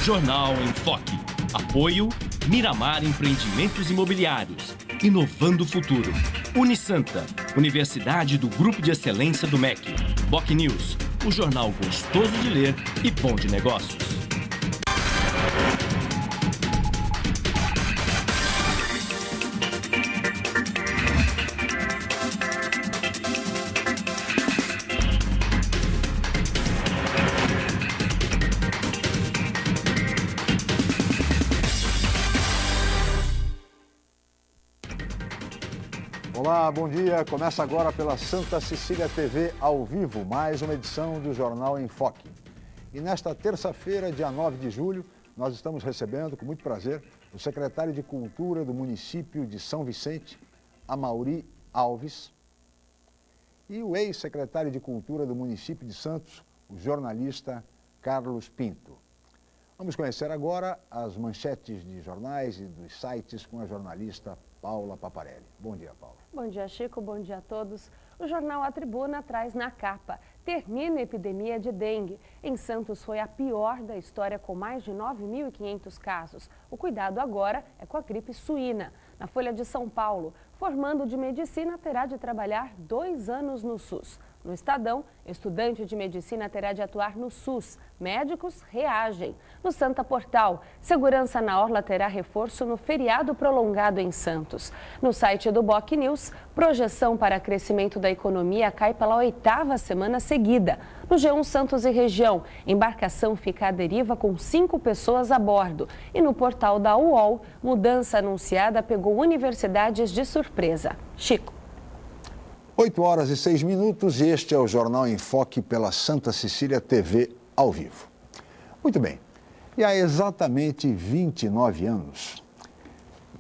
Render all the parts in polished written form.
Jornal em Foque. Apoio Miramar Empreendimentos Imobiliários. Inovando o futuro. Unisanta, Universidade do Grupo de Excelência do MEC. Boc News, o jornal gostoso de ler e bom de negócios. Olá, bom dia. Começa agora pela Santa Cecília TV ao vivo, mais uma edição do Jornal em Foque. E nesta terça-feira, dia 9 de julho, nós estamos recebendo, com muito prazer, o secretário de Cultura do município de São Vicente, Amaury Alves, e o ex-secretário de Cultura do município de Santos, o jornalista Carlos Pinto. Vamos conhecer agora as manchetes de jornais e dos sites com a jornalista Paula Paparelli. Bom dia, Paula. Bom dia, Chico. Bom dia a todos. O jornal A Tribuna traz na capa: termina a epidemia de dengue. Em Santos foi a pior da história, com mais de 9.500 casos. O cuidado agora é com a gripe suína. Na Folha de São Paulo, formando de medicina terá de trabalhar 2 anos no SUS. No Estadão, estudante de medicina terá de atuar no SUS. Médicos reagem. No Santa Portal, segurança na orla terá reforço no feriado prolongado em Santos. No site do Boc News, projeção para crescimento da economia cai pela 8ª semana seguida. No G1 Santos e região, embarcação fica à deriva com 5 pessoas a bordo. E no portal da UOL, mudança anunciada pegou universidades de surpresa. Chico. 8 horas e 6 minutos e este é o Jornal em Foque pela Santa Cecília TV ao vivo. Muito bem, e há exatamente 29 anos,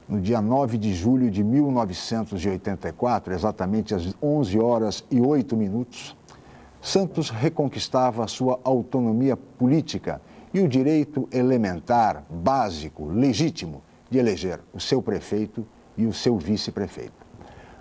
no dia 9 de julho de 1984, exatamente às 11 horas e 8 minutos, Santos reconquistava a sua autonomia política e o direito elementar, básico, legítimo de eleger o seu prefeito e o seu vice-prefeito.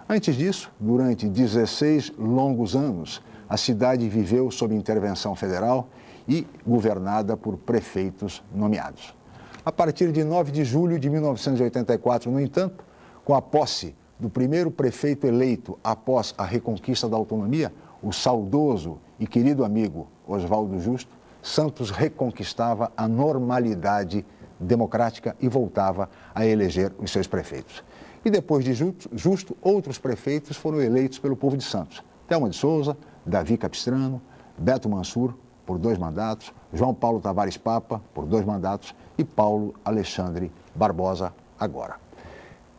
Antes disso, durante 16 longos anos, a cidade viveu sob intervenção federal e governada por prefeitos nomeados. A partir de 9 de julho de 1984, no entanto, com a posse do primeiro prefeito eleito após a reconquista da autonomia, o saudoso e querido amigo Oswaldo Justo, Santos reconquistava a normalidade democrática e voltava a eleger os seus prefeitos. E depois de Justo, outros prefeitos foram eleitos pelo povo de Santos. Thelma de Souza, Davi Capistrano, Beto Mansur, por 2 mandatos, João Paulo Tavares Papa, por 2 mandatos, e Paulo Alexandre Barbosa, agora.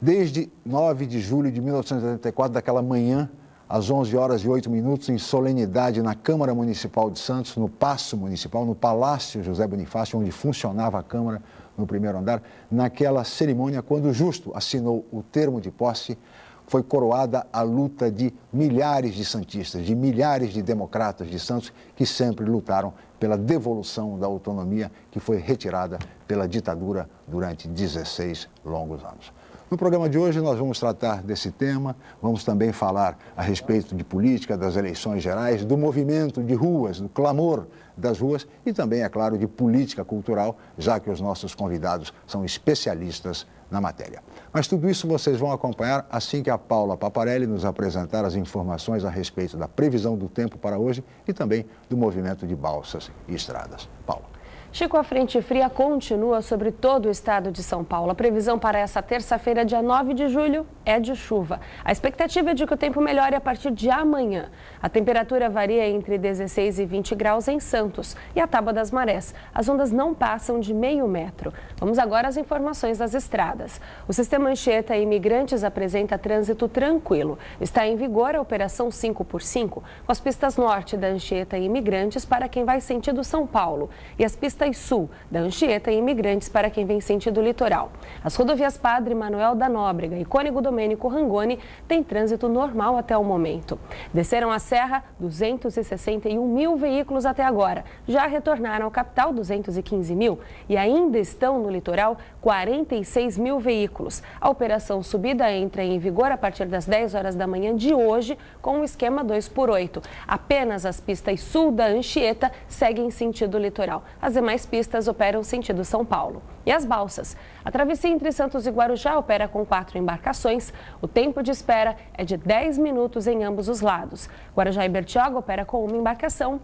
Desde 9 de julho de 1984, daquela manhã, às 11 horas e 8 minutos, em solenidade na Câmara Municipal de Santos, no Paço Municipal, no Palácio José Bonifácio, onde funcionava a Câmara, no primeiro andar, naquela cerimônia, quando Justo assinou o termo de posse, foi coroada a luta de milhares de santistas, de milhares de democratas de Santos, que sempre lutaram pela devolução da autonomia que foi retirada pela ditadura durante 16 longos anos. No programa de hoje nós vamos tratar desse tema, vamos também falar a respeito de política, das eleições gerais, do movimento de ruas, do clamor das ruas e também, é claro, de política cultural, já que os nossos convidados são especialistas na matéria. Mas tudo isso vocês vão acompanhar assim que a Paula Paparelli nos apresentar as informações a respeito da previsão do tempo para hoje e também do movimento de balsas e estradas. Paula. Chico, a frente fria continua sobre todo o estado de São Paulo. A previsão para essa terça-feira, dia 9 de julho, é de chuva. A expectativa é de que o tempo melhore a partir de amanhã. A temperatura varia entre 16 e 20 graus em Santos e a Tábua das Marés. As ondas não passam de meio metro. Vamos agora às informações das estradas. O sistema Anchieta Imigrantes apresenta trânsito tranquilo. Está em vigor a operação 5x5, com as pistas norte da Anchieta Imigrantes para quem vai sentido São Paulo e as pistas sul da Anchieta e Imigrantes para quem vem sentido litoral. As rodovias Padre Manuel da Nóbrega e Cônego Domênico Rangoni têm trânsito normal até o momento. Desceram a serra 261 mil veículos até agora. Já retornaram à capital 215 mil e ainda estão no litoral 46 mil veículos. A operação subida entra em vigor a partir das 10 horas da manhã de hoje com o esquema 2x8. Apenas as pistas sul da Anchieta seguem sentido litoral. As demais demais pistas operam sentido São Paulo. E as balsas? A travessia entre Santos e Guarujá opera com 4 embarcações. O tempo de espera é de 10 minutos em ambos os lados. Guarujá e Bertioga opera com uma embarcação,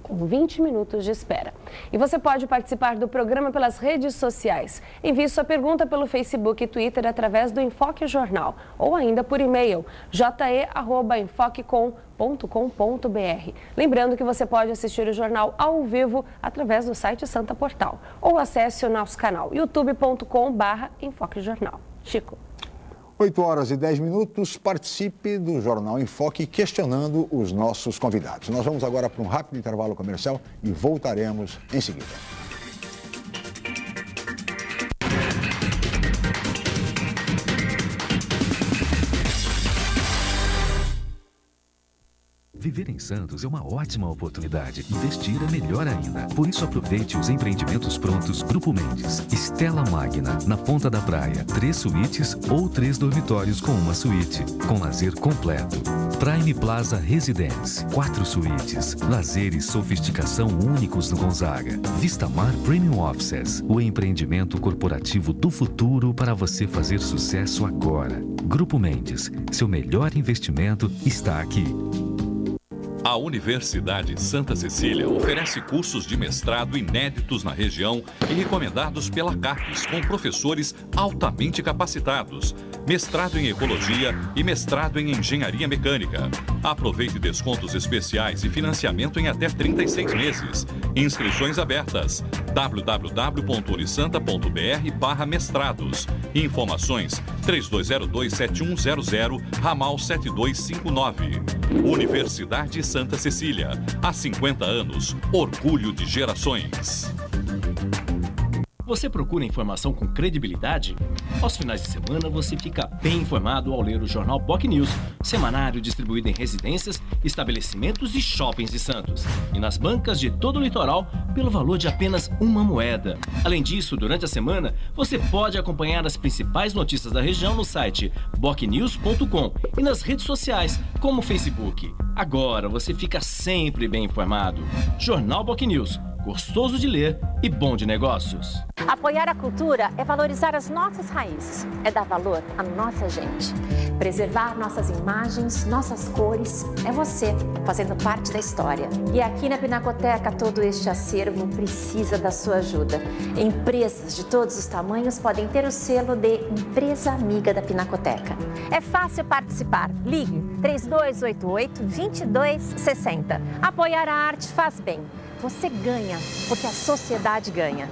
com 20 minutos de espera. E você pode participar do programa pelas redes sociais. Envie sua pergunta pelo Facebook e Twitter através do Enfoque Jornal ou ainda por e-mail je@enfoquecom.com.br. Lembrando que você pode assistir o jornal ao vivo através do site Santa Portal ou acesse o nosso canal youtube.com/enfoquejornal. Chico. 8 horas e 10 minutos, participe do Jornal em Foque questionando os nossos convidados. Nós vamos agora para um rápido intervalo comercial e voltaremos em seguida. Viver em Santos é uma ótima oportunidade. Investir é melhor ainda. Por isso, aproveite os empreendimentos prontos Grupo Mendes. Stella Magna, na Ponta da Praia. 3 suítes ou 3 dormitórios com uma suíte. Com lazer completo. Prime Plaza Residence. 4 suítes. Lazer e sofisticação únicos no Gonzaga. Vista Mar Premium Offices. O empreendimento corporativo do futuro para você fazer sucesso agora. Grupo Mendes. Seu melhor investimento está aqui. A Universidade Santa Cecília oferece cursos de mestrado inéditos na região e recomendados pela CAPES, com professores altamente capacitados. Mestrado em Ecologia e mestrado em Engenharia Mecânica. Aproveite descontos especiais e financiamento em até 36 meses. Inscrições abertas. www.unisanta.br/mestrados. Informações 3202-7100, ramal 7259. Universidade Santa Cecília. Há 50 anos, orgulho de gerações. Você procura informação com credibilidade? Aos finais de semana, você fica bem informado ao ler o jornal BOC News, semanário distribuído em residências, estabelecimentos e shoppings de Santos. E nas bancas de todo o litoral, pelo valor de apenas uma moeda. Além disso, durante a semana, você pode acompanhar as principais notícias da região no site bocnews.com e nas redes sociais, como o Facebook. Agora você fica sempre bem informado. Jornal BOC News. Gostoso de ler e bom de negócios. Apoiar a cultura é valorizar as nossas raízes, é dar valor à nossa gente. Preservar nossas imagens, nossas cores, é você fazendo parte da história. E aqui na Pinacoteca, todo este acervo precisa da sua ajuda. Empresas de todos os tamanhos podem ter o selo de Empresa Amiga da Pinacoteca. É fácil participar. Ligue 3288-2260. Apoiar a arte faz bem. Você ganha, porque a sociedade ganha.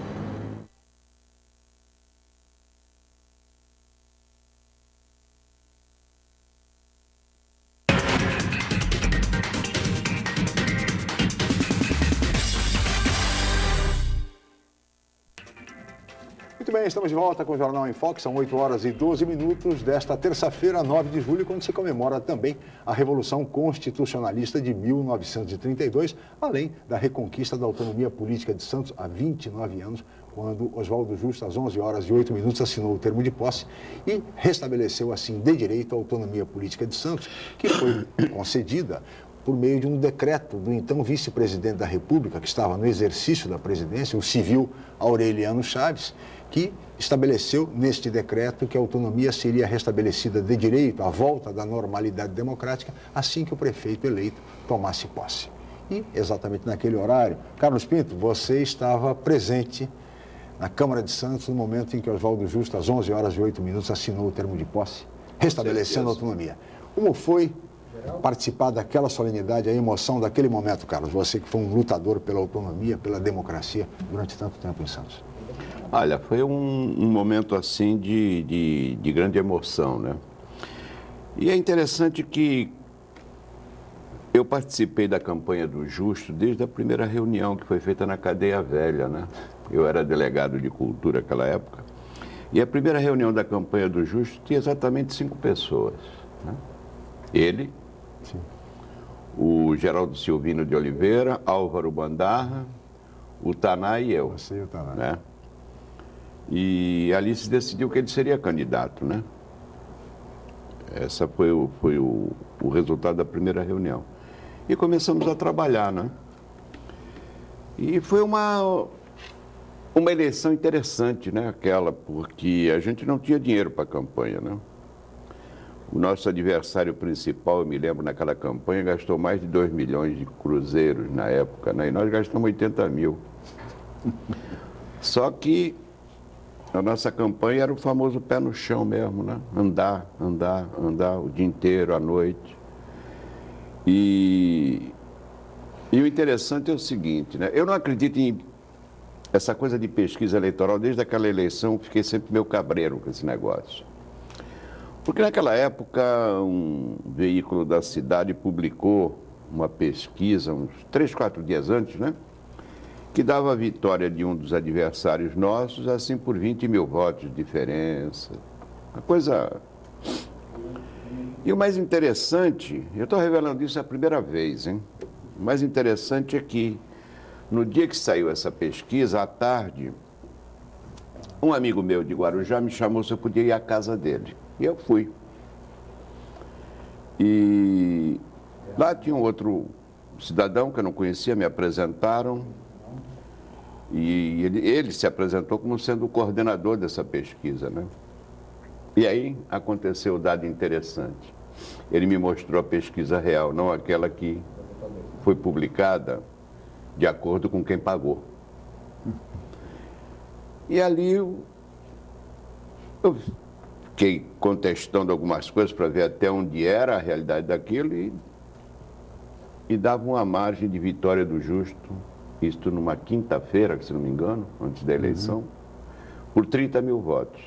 Muito bem, estamos de volta com o Jornal em Foque. São 8 horas e 12 minutos desta terça-feira, 9 de julho, quando se comemora também a Revolução Constitucionalista de 1932, além da reconquista da autonomia política de Santos há 29 anos, quando Oswaldo Justo, às 11 horas e 8 minutos, assinou o termo de posse e restabeleceu, assim, de direito a autonomia política de Santos, que foi concedida por meio de um decreto do então vice-presidente da República, que estava no exercício da presidência, o civil Aureliano Chaves, que estabeleceu neste decreto que a autonomia seria restabelecida de direito à volta da normalidade democrática assim que o prefeito eleito tomasse posse. E, exatamente naquele horário, Carlos Pinto, você estava presente na Câmara de Santos no momento em que Oswaldo Justo, às 11 horas e 8 minutos, assinou o termo de posse, restabelecendo a autonomia. Como foi participar daquela solenidade, a emoção daquele momento, Carlos? Você que foi um lutador pela autonomia, pela democracia durante tanto tempo em Santos. Olha, foi um momento assim de grande emoção, né? E é interessante que eu participei da campanha do Justo desde a primeira reunião que foi feita na Cadeia Velha, né? Eu era delegado de cultura naquela época. E a primeira reunião da campanha do Justo tinha exatamente 5 pessoas, né? Ele, sim, o Geraldo Silvino de Oliveira, Álvaro Bandarra, o Taná e eu. Você e o Taná. Né? E ali se decidiu que ele seria candidato, né? Essa foi o resultado da primeira reunião. E começamos a trabalhar, né? E foi uma uma eleição interessante, né? Aquela, porque a gente não tinha dinheiro para a campanha, né? O nosso adversário principal, eu me lembro, naquela campanha, gastou mais de 2 milhões de cruzeiros na época, né? E nós gastamos 80 mil. Só que a nossa campanha era o famoso pé no chão mesmo, né? Andar, andar, andar o dia inteiro, à noite. E o interessante é o seguinte, né? Eu não acredito em essa coisa de pesquisa eleitoral. Desde aquela eleição, fiquei sempre meio cabreiro com esse negócio. Porque naquela época, um veículo da cidade publicou uma pesquisa, uns 3, 4 dias antes, né? Que dava a vitória de um dos adversários nossos, assim, por 20 mil votos de diferença. Uma coisa... E o mais interessante, eu estou revelando isso a primeira vez, hein? O mais interessante é que, no dia que saiu essa pesquisa, à tarde, um amigo meu de Guarujá me chamou se eu podia ir à casa dele. E eu fui. E lá tinha um outro cidadão que eu não conhecia, me apresentaram. E ele se apresentou como sendo o coordenador dessa pesquisa, né? E aí aconteceu um dado interessante. Ele me mostrou a pesquisa real, não aquela que foi publicada de acordo com quem pagou. E ali eu fiquei contestando algumas coisas para ver até onde era a realidade daquilo e dava uma margem de vitória do Justo, isto numa quinta-feira, se não me engano, antes da eleição, por 30 mil votos.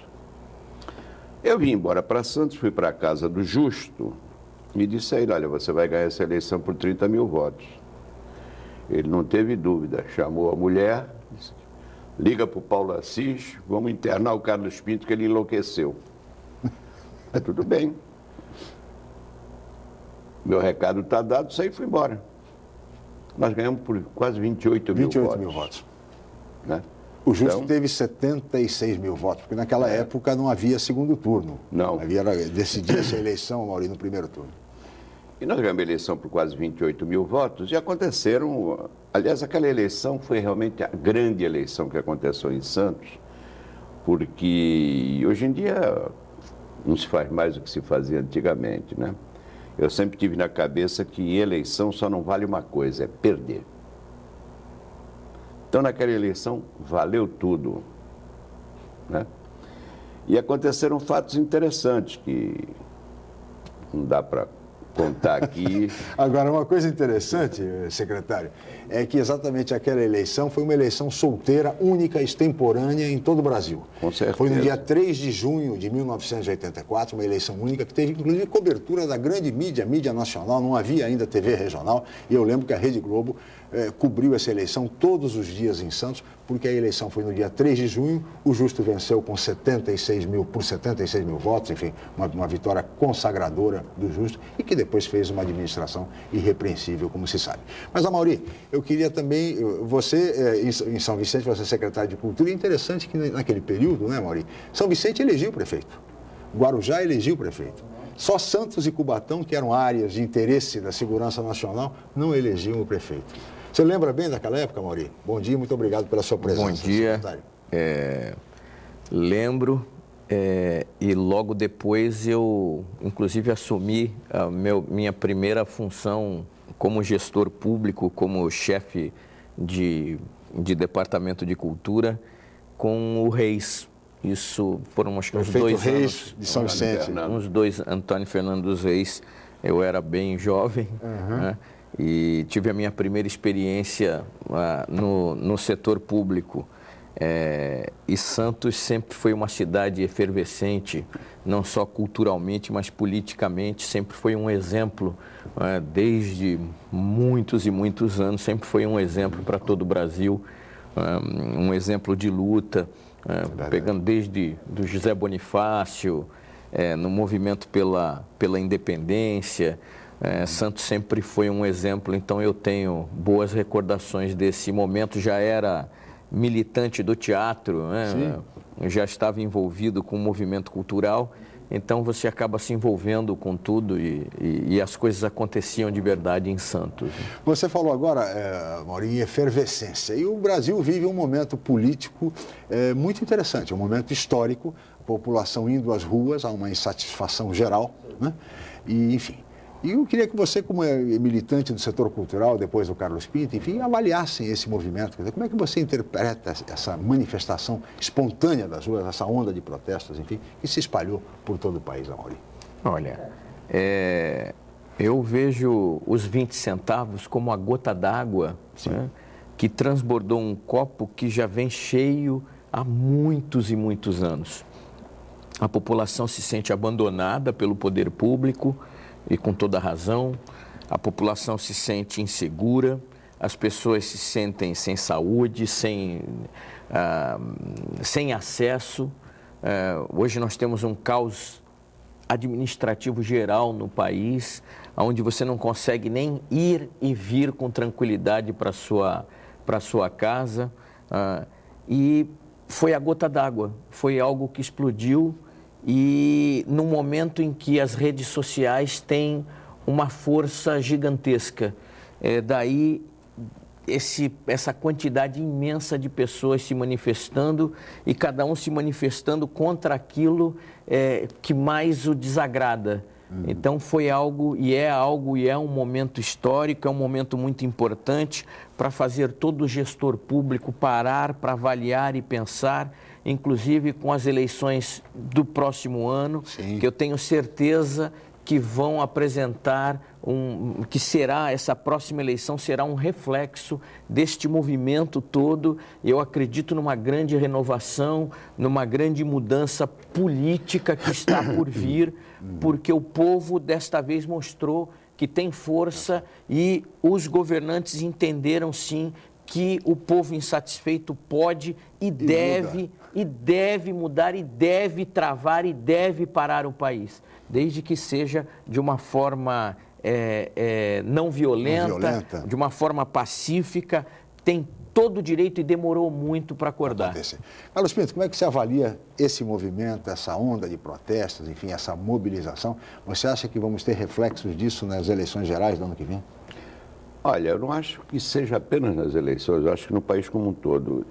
Eu vim embora para Santos, fui para a casa do Justo e disse a ele, olha, você vai ganhar essa eleição por 30 mil votos. Ele não teve dúvida, chamou a mulher, disse, liga para o Paulo Assis, vamos internar o Carlos Pinto que ele enlouqueceu. Tudo bem. Meu recado está dado, saí e fui embora. Nós ganhamos por quase 28 mil votos. 28 mil votos. Né? O Justo teve 76 mil votos, porque naquela época não havia segundo turno. Não. Decidia-se a eleição, Mauri, no primeiro turno. E nós ganhamos a eleição por quase 28 mil votos e aconteceram... Aliás, aquela eleição foi realmente a grande eleição que aconteceu em Santos, porque hoje em dia não se faz mais o que se fazia antigamente, né? Eu sempre tive na cabeça que eleição só não vale uma coisa, é perder. Então, naquela eleição, valeu tudo, né? E aconteceram fatos interessantes que não dá para contar aqui. Agora, uma coisa interessante, secretário, é que exatamente aquela eleição foi uma eleição solteira, única, extemporânea em todo o Brasil. Com certeza. Foi no dia 3 de junho de 1984, uma eleição única que teve, inclusive, cobertura da grande mídia nacional, não havia ainda TV regional, e eu lembro que a Rede Globo cobriu essa eleição todos os dias em Santos, porque a eleição foi no dia 3 de junho, o Justo venceu por 76 mil votos, enfim, uma vitória consagradora do Justo, e que depois fez uma administração irrepreensível, como se sabe. Mas, Amaury, eu queria também, você, em São Vicente, você é secretário de Cultura, e é interessante que naquele período, né, Amaury, São Vicente elegia o prefeito, Guarujá elegia o prefeito. Só Santos e Cubatão, que eram áreas de interesse da segurança nacional, não elegiam o prefeito. Você lembra bem daquela época, Mauri? Bom dia, muito obrigado pela sua presença. Bom dia. Lembro, e logo depois eu, inclusive, assumi a minha primeira função como gestor público, como chefe de departamento de cultura, com o Reis. Isso foram, acho que uns 2 Reis anos. De São Vicente. Uns 2, Antônio Fernando dos Reis. Eu era bem jovem, né? E tive a minha primeira experiência no setor público. E Santos sempre foi uma cidade efervescente, não só culturalmente, mas politicamente. Sempre foi um exemplo, desde muitos e muitos anos, sempre foi um exemplo para todo o Brasil, um exemplo de luta, pegando desde do José Bonifácio, no movimento pela independência. Santos sempre foi um exemplo, então eu tenho boas recordações desse momento. Já era militante do teatro, né? Já estava envolvido com o movimento cultural então você acaba se envolvendo com tudo e as coisas aconteciam de verdade em Santos. Você falou agora, Maurinho, em efervescência, e o Brasil vive um momento político muito interessante, um momento histórico, a população indo às ruas, há uma insatisfação geral, né? E, enfim. E eu queria que você, como militante do setor cultural, depois do Carlos Pinto, enfim, avaliassem esse movimento. Quer dizer, como é que você interpreta essa manifestação espontânea das ruas, essa onda de protestos, enfim, que se espalhou por todo o país, Amaury? Olha, eu vejo os 20 centavos como a gota d'água, né, que transbordou um copo que já vem cheio há muitos e muitos anos. A população se sente abandonada pelo poder público, e com toda razão, a população se sente insegura, as pessoas se sentem sem saúde, sem acesso. Hoje nós temos um caos administrativo geral no país, onde você não consegue nem ir e vir com tranquilidade para a sua casa. E foi a gota d'água, foi algo que explodiu. E no momento em que as redes sociais têm uma força gigantesca, daí essa quantidade imensa de pessoas se manifestando e cada um se manifestando contra aquilo que mais o desagrada. Então foi algo e é um momento histórico, é um momento muito importante para fazer todo gestor público parar para avaliar e pensar, inclusive com as eleições do próximo ano, sim, que eu tenho certeza que vão apresentar que será, essa próxima eleição será um reflexo deste movimento todo. Eu acredito numa grande renovação, numa grande mudança política que está por vir, porque o povo desta vez mostrou que tem força e os governantes entenderam sim que o povo insatisfeito pode e deve mudar e deve travar e deve parar o país, desde que seja de uma forma não violenta, de uma forma pacífica, tem todo o direito e demorou muito para acordar. Carlos Pinto, como é que você avalia esse movimento, essa onda de protestos, enfim, essa mobilização? Você acha que vamos ter reflexos disso nas eleições gerais do ano que vem? Olha, eu não acho que seja apenas nas eleições, eu acho que no país como um todo.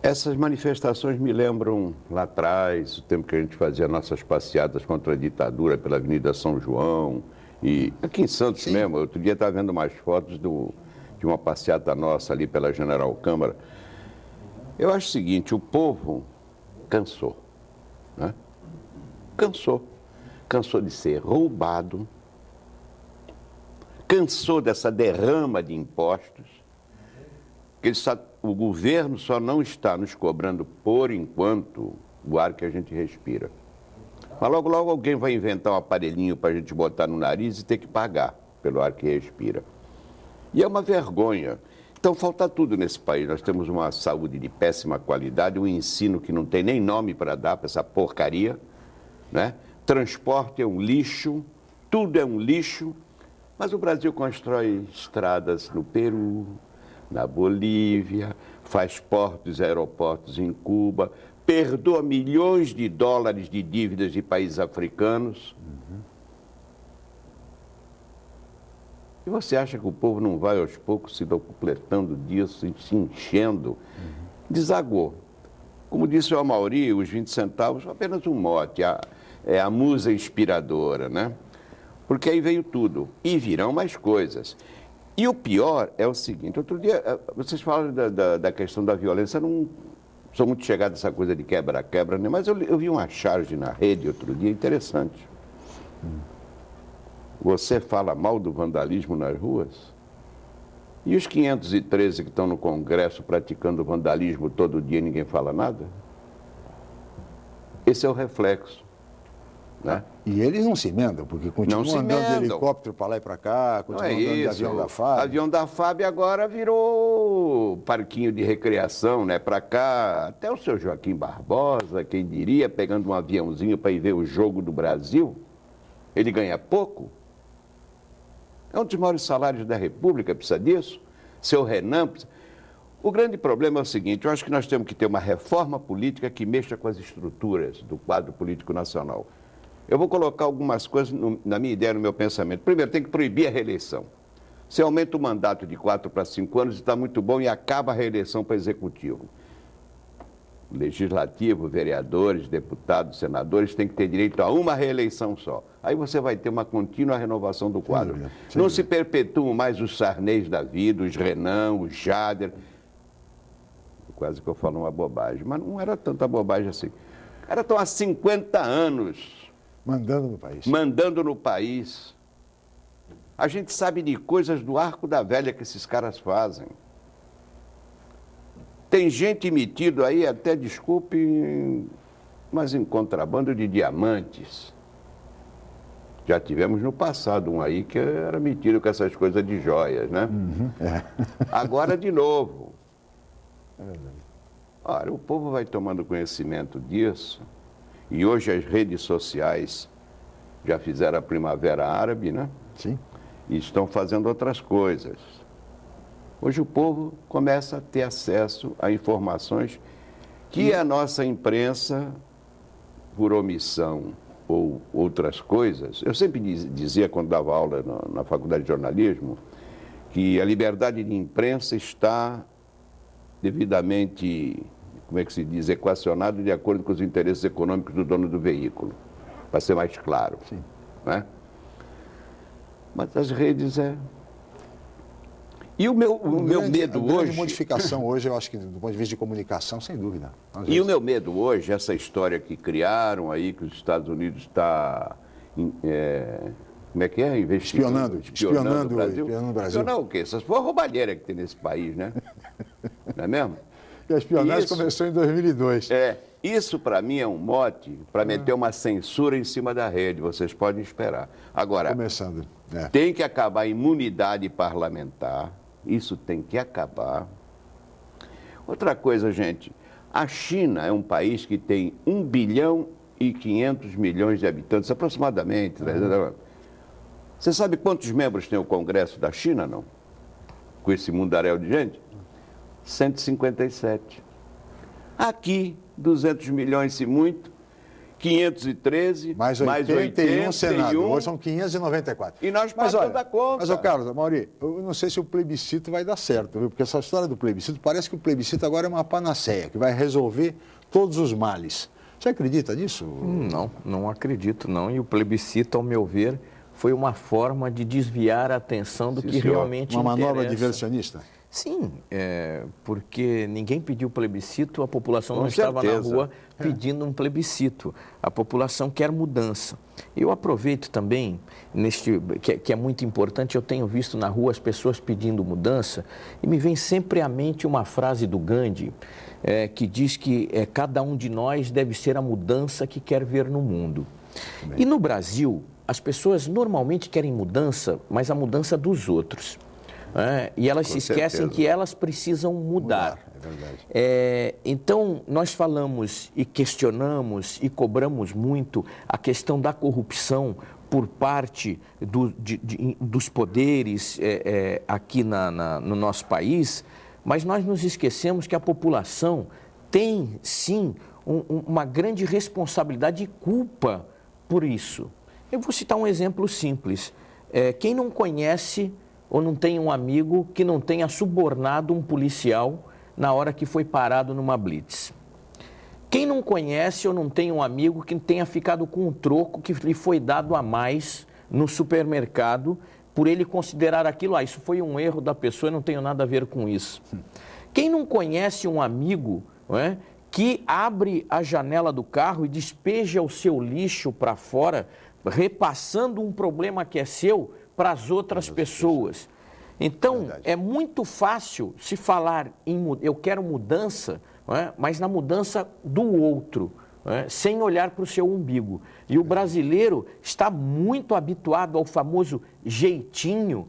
Essas manifestações me lembram lá atrás, o tempo que a gente fazia nossas passeadas contra a ditadura pela Avenida São João, e aqui em Santos sim, mesmo. Outro dia estava vendo umas fotos de uma passeata nossa ali pela General Câmara. Eu acho o seguinte, o povo cansou, né? Cansou de ser roubado, cansou dessa derrama de impostos, o governo só não está nos cobrando, por enquanto, o ar que a gente respira. Mas logo, logo alguém vai inventar um aparelhinho para a gente botar no nariz e ter que pagar pelo ar que respira. E é uma vergonha. Então falta tudo nesse país. Nós temos uma saúde de péssima qualidade, um ensino que não tem nem nome para dar para essa porcaria, né? Transporte é um lixo, tudo é um lixo. Mas o Brasil constrói estradas no Peru, na Bolívia, faz portos e aeroportos em Cuba, perdoa milhões de dólares de dívidas de países africanos. E você acha que o povo não vai aos poucos se completando disso, se enchendo? Desagou. Como disse o Amaury, os 20 centavos apenas um mote, é a musa inspiradora, né? Porque aí veio tudo, e virão mais coisas. E o pior é o seguinte, outro dia, vocês falam da questão da violência, eu não sou muito chegado a essa coisa de quebra-quebra, né? Mas eu vi uma charge na rede outro dia interessante. Você fala mal do vandalismo nas ruas? E os 513 que estão no Congresso praticando vandalismo todo dia e ninguém fala nada? Esse é o reflexo. Né? E eles não se emendam, porque continuam andando de helicóptero para lá e para cá, continuam andando de avião da FAB. O avião da FAB agora virou parquinho de recreação, né? Para cá, até o seu Joaquim Barbosa, quem diria, pegando um aviãozinho para ir ver o jogo do Brasil, ele ganha pouco. É um dos maiores salários da República, precisa disso. Seu Renan precisa... O grande problema é o seguinte, eu acho que nós temos que ter uma reforma política que mexa com as estruturas do quadro político nacional. Eu vou colocar algumas coisas na minha ideia, no meu pensamento. Primeiro, tem que proibir a reeleição. Você aumenta o mandato de 4 para 5 anos, está muito bom, e acaba a reeleição para executivo. Legislativo, vereadores, deputados, senadores têm que ter direito a uma reeleição só. Aí você vai ter uma contínua renovação do quadro. Não se perpetuam mais os Sarney's da vida, os Renan, os Jader. Quase que eu falo uma bobagem, mas não era tanta bobagem assim. Os caras estão há 50 anos mandando no país. Mandando no país. A gente sabe de coisas do arco da velha que esses caras fazem. Tem gente metido aí, até, desculpe, mas em contrabando de diamantes. Já tivemos no passado um aí que era metido com essas coisas de joias, né? Agora de novo. Olha, o povo vai tomando conhecimento disso, e hoje as redes sociais já fizeram a Primavera Árabe, né? Sim. E estão fazendo outras coisas. Hoje o povo começa a ter acesso a informações que a nossa imprensa, por omissão ou outras coisas, eu sempre dizia quando dava aula na Faculdade de Jornalismo, que a liberdade de imprensa está devidamente, como é que se diz, equacionado de acordo com os interesses econômicos do dono do veículo, para ser mais claro. Sim. Né? Mas as redes E o meu medo hoje... modificação hoje, eu acho que do ponto de vista de comunicação, sem dúvida. E o meu medo hoje, essa história que criaram aí, que os Estados Unidos está... como é que é? Espionando o Brasil. Espionando o Brasil. Espionar o quê? Essas foi a roubalheira que tem nesse país, né? Não é mesmo? E a espionagem começou em 2002. Isso para mim é um mote para meter uma censura em cima da rede, vocês podem esperar. Agora, começando. Tem que acabar a imunidade parlamentar, isso tem que acabar. Outra coisa, gente, a China é um país que tem 1 bilhão e 500 milhões de habitantes, aproximadamente. Você sabe quantos membros tem o Congresso da China, não? Com esse mundaréu de gente? 157. Aqui, 200 milhões se muito, 513, mais 81 Senado, hoje são 594. E nós passamos da conta. Mas, Carlos, Mauri, eu não sei se o plebiscito vai dar certo, viu? Porque essa história do plebiscito, parece que o plebiscito agora é uma panaceia, que vai resolver todos os males. Você acredita nisso? Não acredito, não. E o plebiscito, ao meu ver, foi uma forma de desviar a atenção do que realmente interessa. Uma manobra diversionista? Sim, porque ninguém pediu plebiscito, a população não estava na rua pedindo um plebiscito. A população quer mudança. Eu aproveito também, que é muito importante, eu tenho visto na rua as pessoas pedindo mudança, e me vem sempre à mente uma frase do Gandhi, que diz que cada um de nós deve ser a mudança que quer ver no mundo. E no Brasil, as pessoas normalmente querem mudança, mas a mudança dos outros. E elas se esquecem que elas precisam mudar. É verdade. Então, nós falamos e questionamos e cobramos muito a questão da corrupção por parte dos poderes aqui no nosso país, mas nós nos esquecemos que a população tem, sim, uma grande responsabilidade e culpa por isso. Eu vou citar um exemplo simples. Quem não conhece ou não tem um amigo que não tenha subornado um policial na hora que foi parado numa blitz? Quem não conhece ou não tem um amigo que tenha ficado com um troco que lhe foi dado a mais no supermercado, por ele considerar aquilo, isso foi um erro da pessoa, eu não tenho nada a ver com isso? Quem não conhece um amigo que abre a janela do carro e despeja o seu lixo para fora, repassando um problema que é seu para as outras pessoas? Então, é muito fácil se falar em eu quero mudança, mas na mudança do outro, sem olhar para o seu umbigo. E o brasileiro está muito habituado ao famoso jeitinho,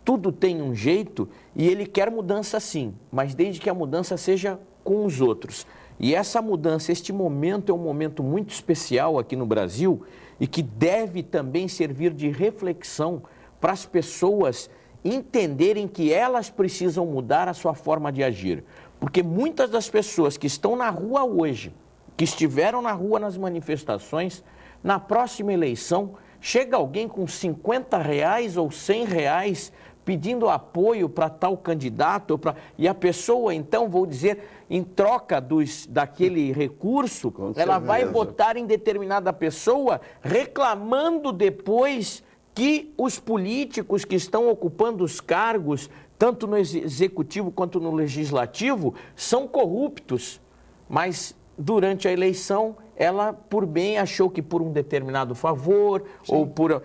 tudo tem um jeito, e ele quer mudança sim, mas desde que a mudança seja com os outros. E essa mudança, este momento é um momento muito especial aqui no Brasil e que deve também servir de reflexão para as pessoas entenderem que elas precisam mudar a sua forma de agir. Porque muitas das pessoas que estão na rua hoje, que estiveram na rua nas manifestações, na próxima eleição, chega alguém com R$50 ou R$100 pedindo apoio para tal candidato, e a pessoa, então, vou dizer, em troca daquele recurso, ela vai votar em determinada pessoa, reclamando depois que os políticos que estão ocupando os cargos, tanto no executivo quanto no legislativo, são corruptos. Mas, durante a eleição, ela, por bem, achou que por um determinado favor, sim, ou por...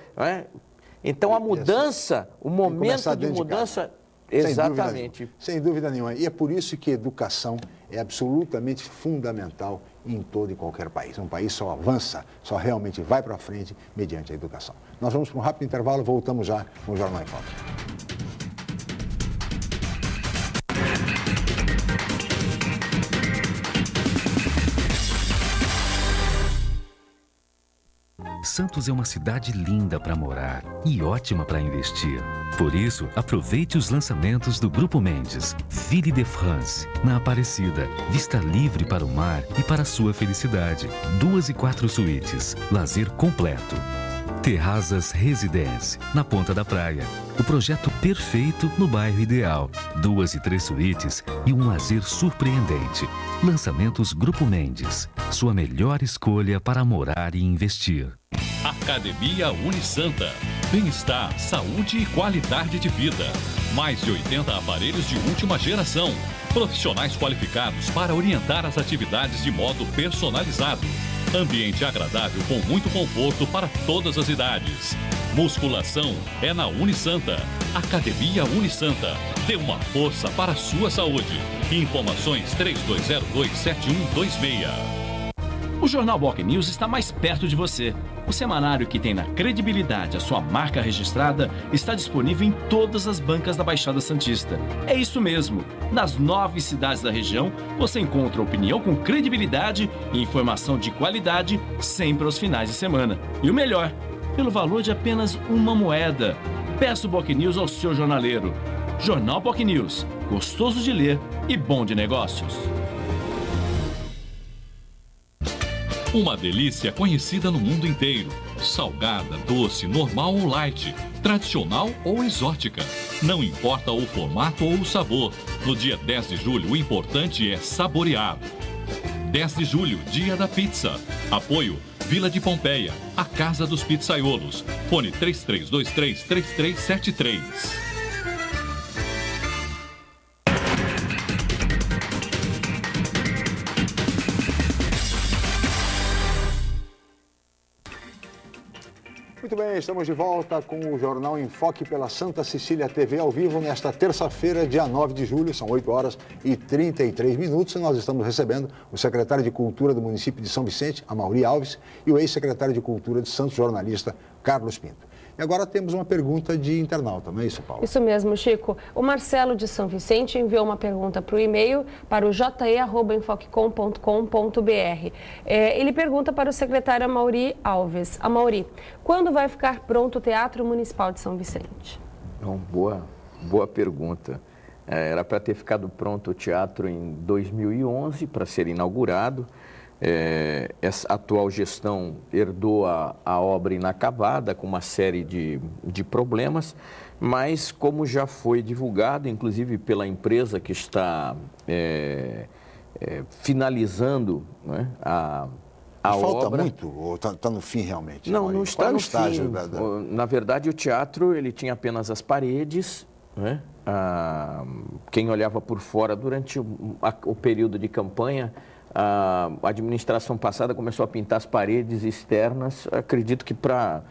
Então, a mudança, o momento de mudança... Exatamente. Sem dúvida nenhuma. E é por isso que educação é absolutamente fundamental em todo e qualquer país. Um país só avança, só realmente vai para frente mediante a educação. Nós vamos para um rápido intervalo, voltamos já com o Jornal em Foco. Santos é uma cidade linda para morar e ótima para investir. Por isso, aproveite os lançamentos do Grupo Mendes. Ville de France, na Aparecida. Vista livre para o mar e para a sua felicidade. 2 e 4 suítes. Lazer completo. Terrazas Residence, na Ponta da Praia. O projeto perfeito no bairro ideal. 2 e 3 suítes e um lazer surpreendente. Lançamentos Grupo Mendes. Sua melhor escolha para morar e investir. Academia Unisanta. Bem-estar, saúde e qualidade de vida. Mais de 80 aparelhos de última geração. Profissionais qualificados para orientar as atividades de modo personalizado. Ambiente agradável com muito conforto para todas as idades. Musculação é na Unisanta. Academia Unisanta. Dê uma força para a sua saúde. Informações 3202-7126. O Jornal Boc News está mais perto de você. O semanário que tem na credibilidade a sua marca registrada está disponível em todas as bancas da Baixada Santista. É isso mesmo. Nas 9 cidades da região, você encontra opinião com credibilidade e informação de qualidade sempre aos finais de semana. E o melhor, pelo valor de apenas uma moeda. Peça o Boc News ao seu jornaleiro. Jornal Boc News. Gostoso de ler e bom de negócios. Uma delícia conhecida no mundo inteiro. Salgada, doce, normal ou light, tradicional ou exótica. Não importa o formato ou o sabor. No dia 10 de julho, o importante é saborear. 10 de julho, dia da pizza. Apoio Vila de Pompeia, a Casa dos Pizzaiolos. Fone 3323-3373. Muito bem, estamos de volta com o Jornal em Foque pela Santa Cecília TV ao vivo nesta terça-feira, dia 9 de julho, são 8 horas e 33 minutos e nós estamos recebendo o secretário de Cultura do município de São Vicente, Amaury Alves, e o ex-secretário de Cultura de Santos, jornalista Carlos Pinto. E agora temos uma pergunta de internauta, não é isso, Paulo? Isso mesmo, Chico. O Marcelo de São Vicente enviou uma pergunta para o e-mail, para o je@enfoquecom.com.br. Ele pergunta para o secretário Amaury Alves. Amaury, quando vai ficar pronto o Teatro Municipal de São Vicente? Boa pergunta. Era para ter ficado pronto o teatro em 2011, para ser inaugurado. Essa atual gestão herdou a obra inacabada, com uma série de problemas, mas como já foi divulgado, inclusive pela empresa que está finalizando, né, a falta obra. muito ou está no fim realmente? Não está no estágio fim. Na verdade, o teatro ele tinha apenas as paredes, né? Quem olhava por fora durante o período de campanha, a administração passada começou a pintar as paredes externas, acredito que para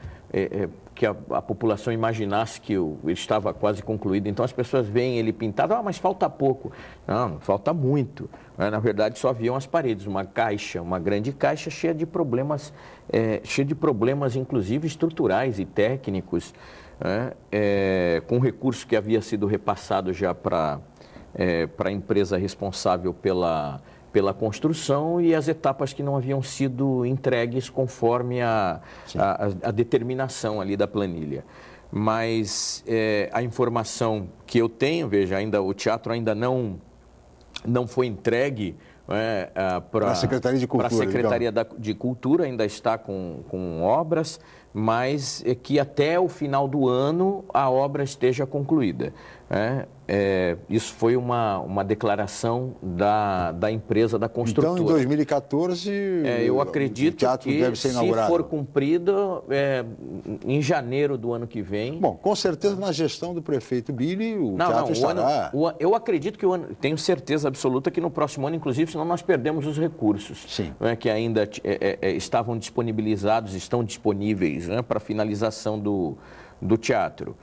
que a população imaginasse que ele estava quase concluído. Então as pessoas veem ele pintado, mas falta pouco. Não, falta muito. Na verdade só haviam as paredes, uma grande caixa cheia de problemas inclusive estruturais e técnicos, com recurso que havia sido repassado já para a empresa responsável pela construção e as etapas que não haviam sido entregues conforme a determinação ali da planilha. Mas a informação que eu tenho, veja, o teatro ainda não foi entregue para a Secretaria de Cultura. Para a Secretaria de Cultura, ainda está com obras, mas que até o final do ano a obra esteja concluída. Isso foi uma declaração da empresa, da construtora. Então, em 2014, eu acredito o teatro que, deve ser inaugurado. se for cumprido, em janeiro do ano que vem... Bom, com certeza, na gestão do prefeito Billy, o teatro estará... Eu acredito que tenho certeza absoluta que no próximo ano, inclusive, senão nós perdemos os recursos que ainda estavam disponibilizados, estão disponíveis para finalização do teatro.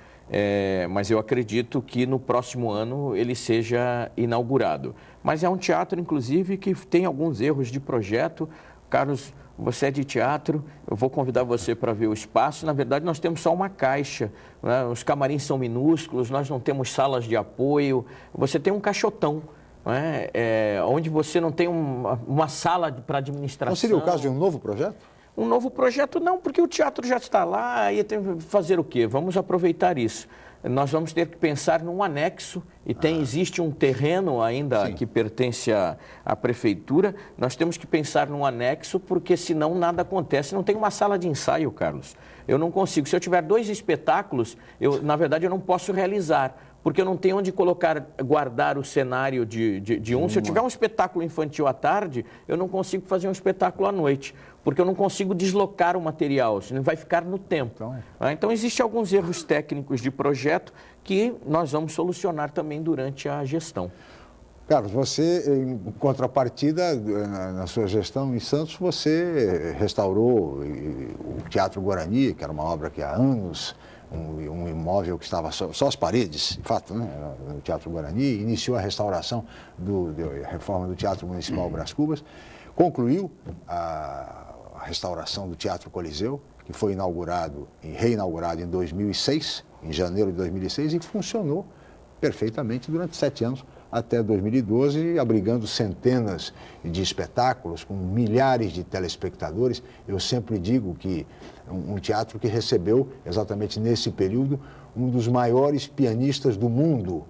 Mas eu acredito que no próximo ano ele seja inaugurado. Mas é um teatro, inclusive, que tem alguns erros de projeto. Carlos, você é de teatro, eu vou convidar você para ver o espaço. Na verdade, nós temos só uma caixa, né? Os camarins são minúsculos, nós não temos salas de apoio. Você tem um caixotão, né? Onde você não tem uma sala para administração. Não seria o caso de um novo projeto? Um novo projeto não, porque o teatro já está lá, e tem que fazer o quê? Vamos aproveitar isso. Nós vamos ter que pensar num anexo, e existe um terreno ainda que pertence à prefeitura. Nós temos que pensar num anexo, porque senão nada acontece. Não tem uma sala de ensaio, Carlos. Eu não consigo. Se eu tiver 2 espetáculos, na verdade, eu não posso realizar, porque eu não tenho onde guardar o cenário de um. Se eu tiver um espetáculo infantil à tarde, eu não consigo fazer um espetáculo à noite, porque eu não consigo deslocar o material, senão vai ficar no tempo. Então, existem alguns erros técnicos de projeto que nós vamos solucionar também durante a gestão. Carlos, você, em contrapartida, na sua gestão em Santos, você restaurou o Teatro Guarani, que era uma obra que há anos... Um imóvel que estava só as paredes, de fato, né, no Teatro Guarani, iniciou a restauração, a reforma do Teatro Municipal Brás Cubas, concluiu a restauração do Teatro Coliseu, que foi reinaugurado em 2006, em janeiro de 2006, e funcionou perfeitamente durante 7 anos, até 2012, abrigando centenas de espetáculos, com milhares de telespectadores. Eu sempre digo que um teatro que recebeu, exatamente nesse período, um dos maiores pianistas do mundo,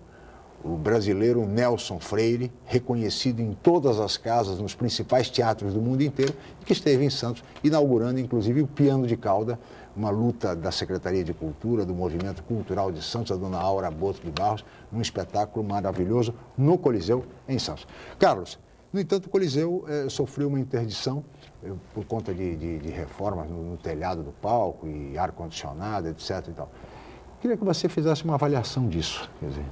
o brasileiro Nelson Freire, reconhecido em todas as casas, nos principais teatros do mundo inteiro, e que esteve em Santos, inaugurando inclusive o Piano de Cauda, uma luta da Secretaria de Cultura, do Movimento Cultural de Santos, a dona Aura Boto de Barros, num espetáculo maravilhoso no Coliseu, em Santos. Carlos, no entanto, o Coliseu sofreu uma interdição por conta de reformas no telhado do palco e ar-condicionado, etc. E tal. Queria que você fizesse uma avaliação disso. Quer dizer,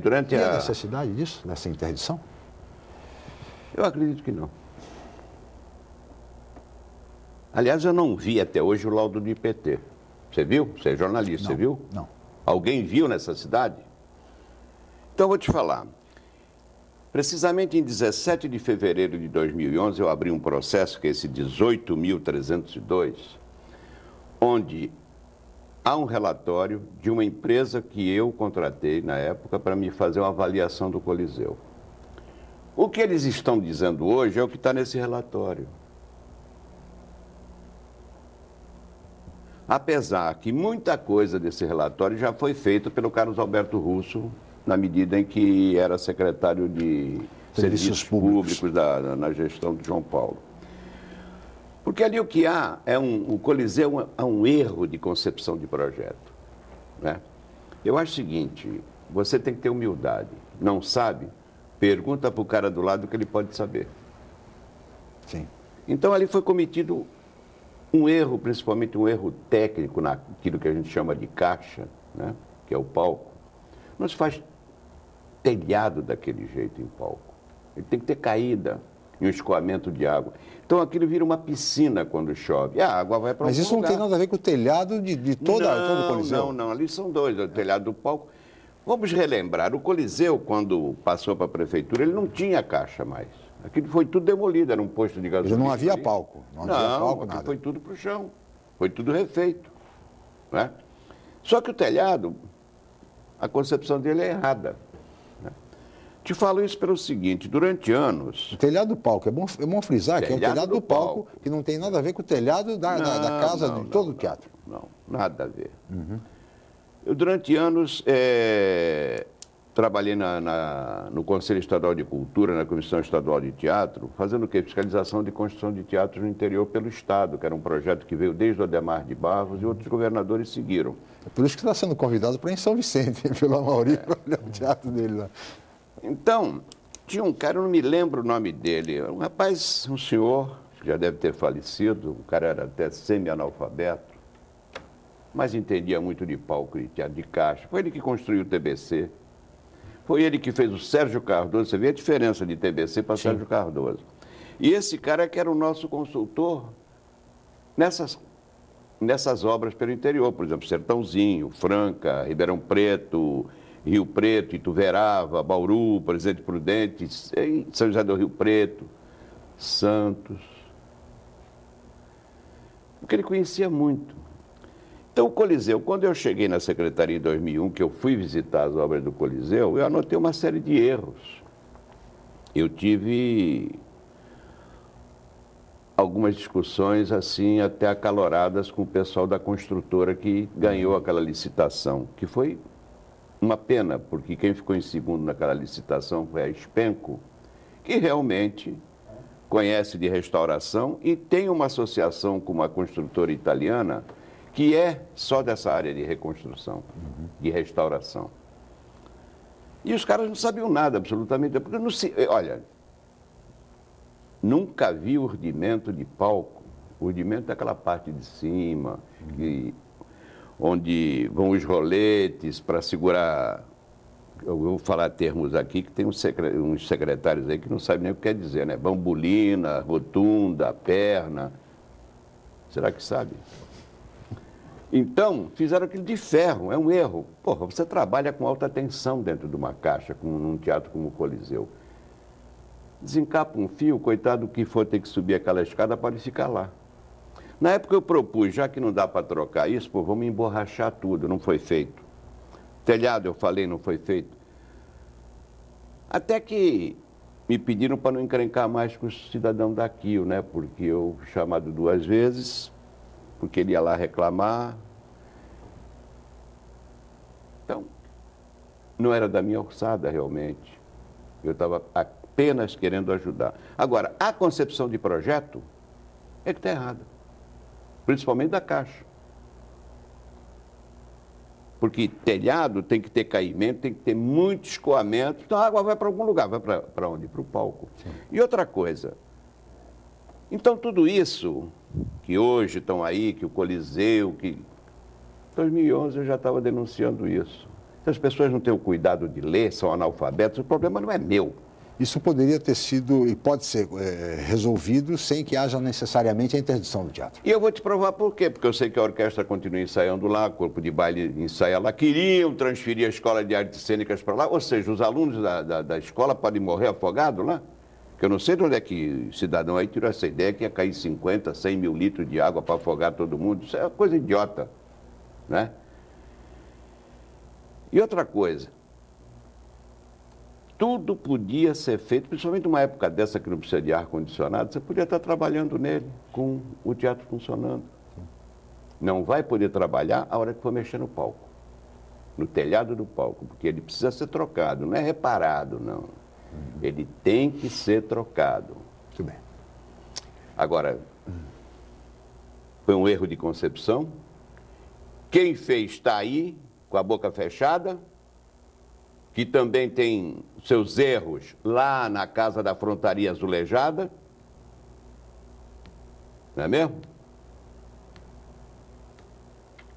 durante a necessidade disso, dessa interdição? Eu acredito que não. Aliás, eu não vi até hoje o laudo do IPT. Você viu? Você é jornalista, não, você viu? Não. Alguém viu nessa cidade? Então, eu vou te falar. Precisamente em 17 de fevereiro de 2011, eu abri um processo, que é esse 18.302, onde há um relatório de uma empresa que eu contratei na época para me fazer uma avaliação do Coliseu. O que eles estão dizendo hoje é o que está nesse relatório. Apesar que muita coisa desse relatório já foi feita pelo Carlos Alberto Russo, na medida em que era secretário de Serviços Públicos na gestão de João Paulo. Porque ali o que há o Coliseu é um erro de concepção de projeto, né? Eu acho o seguinte, você tem que ter humildade. Não sabe? Pergunta para o cara do lado que ele pode saber. Sim. Então ali foi cometido um erro, principalmente um erro técnico naquilo que a gente chama de caixa, né? Que é o palco. Não se faz telhado daquele jeito em palco. Ele tem que ter caída e um escoamento de água. Então aquilo vira uma piscina quando chove. A água vai para outro lugar. Mas isso não tem nada a ver com o telhado de todo o Coliseu? Não. Ali são dois. O telhado do palco. Vamos relembrar, o Coliseu, quando passou para a prefeitura, ele não tinha caixa mais. Aquilo foi tudo demolido, era um posto de gasolina. Já não havia palco. Não havia palco, nada. Foi tudo para o chão. Foi tudo refeito, né? Só que o telhado, a concepção dele é errada, né? Te falo isso pelo seguinte, durante anos... O telhado do palco, é bom frisar que é o telhado do palco, que não tem nada a ver com o telhado da casa de todo o teatro. Não, nada a ver. Eu, durante anos, trabalhei no Conselho Estadual de Cultura, na Comissão Estadual de Teatro, fazendo o quê? Fiscalização de construção de teatros no interior pelo Estado, que era um projeto que veio desde o Ademar de Barros e outros governadores seguiram. É por isso que está sendo convidado para ir em São Vicente, pelo Amauri, para olhar o teatro dele lá. Então, tinha um cara, eu não me lembro o nome dele, um rapaz, um senhor, que já deve ter falecido, o cara era até semi-analfabeto, mas entendia muito de palco, de teatro de caixa. Foi ele que construiu o TBC. Foi ele que fez o Sérgio Cardoso. Você vê a diferença de TBC para Sérgio Cardoso. E esse cara que era o nosso consultor nessas obras pelo interior. Por exemplo, Sertãozinho, Franca, Ribeirão Preto, Rio Preto, Ituverava, Bauru, Presidente Prudente, São José do Rio Preto, Santos. Porque ele conhecia muito. Então, o Coliseu, quando eu cheguei na Secretaria em 2001, que eu fui visitar as obras do Coliseu, eu anotei uma série de erros. Eu tive algumas discussões, assim, até acaloradas com o pessoal da construtora que ganhou aquela licitação, que foi uma pena, porque quem ficou em segundo naquela licitação foi a Spenco, que realmente conhece de restauração e tem uma associação com uma construtora italiana que é só dessa área de reconstrução, de restauração. E os caras não sabiam nada, absolutamente. Porque não se, olha, nunca vi urdimento de palco. O urdimento é aquela parte de cima, onde vão os roletes para segurar. Eu vou falar termos aqui, que tem uns secretários aí que não sabem nem o que quer dizer, né? Bambolina, rotunda, perna. Será que sabe? Então, fizeram aquilo de ferro, é um erro. Porra, você trabalha com alta tensão dentro de uma caixa, num teatro como o Coliseu. Desencapa um fio, coitado que for ter que subir aquela escada, pode ficar lá. Na época eu propus, já que não dá para trocar isso, pô, vamos emborrachar tudo, não foi feito. Telhado, eu falei, não foi feito. Até que me pediram para não encrencar mais com os cidadãos daqui, né? Porque eu fui chamado 2 vezes, porque ele ia lá reclamar. Então, não era da minha alçada realmente. Eu estava apenas querendo ajudar. Agora, a concepção de projeto é que está errada. Principalmente da Caixa. Porque telhado tem que ter caimento, tem que ter muito escoamento. Então a água vai para algum lugar. Vai para onde? Para o palco. Sim. E outra coisa. Então tudo isso que hoje estão aí, que o Coliseu, que... Em 2011 eu já estava denunciando isso. Se as pessoas não têm o cuidado de ler, são analfabetos, o problema não é meu. Isso poderia ter sido e pode ser resolvido sem que haja necessariamente a interdição do teatro. E eu vou te provar por quê. Porque eu sei que a orquestra continua ensaiando lá, o corpo de baile ensaia lá. Queriam transferir a escola de artes cênicas para lá. Ou seja, os alunos da escola podem morrer afogados lá. Porque eu não sei de onde é que o cidadão aí tirou essa ideia que ia cair 50, 100 mil litros de água para afogar todo mundo. Isso é uma coisa idiota, né? E outra coisa. Tudo podia ser feito, principalmente numa época dessa que não precisa de ar-condicionado, você podia estar trabalhando nele, com o teatro funcionando. Não vai poder trabalhar a hora que for mexer no palco, no telhado do palco, porque ele precisa ser trocado, não é reparado, não. Ele tem que ser trocado. Muito bem. Agora, foi um erro de concepção. Quem fez está aí, com a boca fechada, que também tem seus erros lá na Casa da Frontaria Azulejada. Não é mesmo?